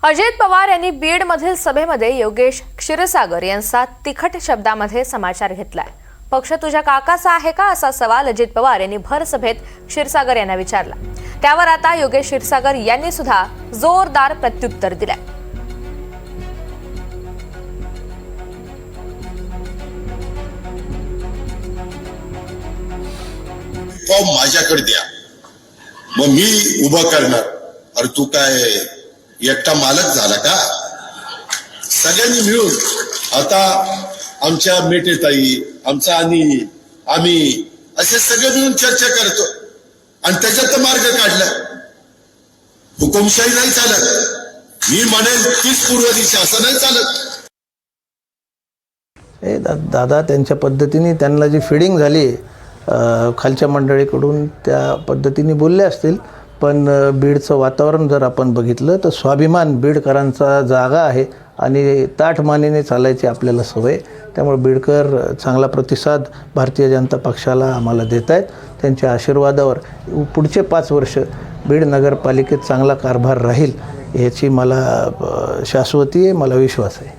अजित पवार यांनी बीडमधील सभेमध्ये योगेश क्षीरसागर यांचा तिखट शब्दामध्ये समाचार घेतलाय। पक्ष तुझ्या काकाचा आहे का असा सवाल अजित पवार यांनी भर सभेत क्षीरसागर यांना विचारला। त्यावर आता योगेश क्षीरसागर यांनी सुद्धा जोरदार प्रत्युत्तर दिलंय। माझ्याकडे द्या, मग मी उभं करणार। अरे तू काय एकटा मालक झाला का? सगळ्यांनी मिळून आता आमच्या मेटेताई, आमचा आणि आम्ही असे सगळे मिळून चर्चा करतो आणि त्याच्यात मार्ग काढला। हुकुमशाही नाही चालत, मी म्हणेन तीच पूर्व दिशा, असं नाही चालत। दादा त्यांच्या पद्धतीने त्यांना जी फिडिंग झाली खालच्या मंडळीकडून त्या पद्धतीने बोलले असतील, पण बीडचं वातावरण जर आपण बघितलं तर स्वाभिमान बीडकरांचा जागा आहे आणि ताठमानेने चालायची आपल्याला सवय। त्यामुळे बीडकर चांगला प्रतिसाद भारतीय जनता पक्षाला आम्हाला देत आहेत। त्यांच्या आशीर्वादावर पुढचे 5 वर्ष बीड नगरपालिकेत चांगला कारभार राहील याची मला शाश्वती आहे, मला विश्वास आहे।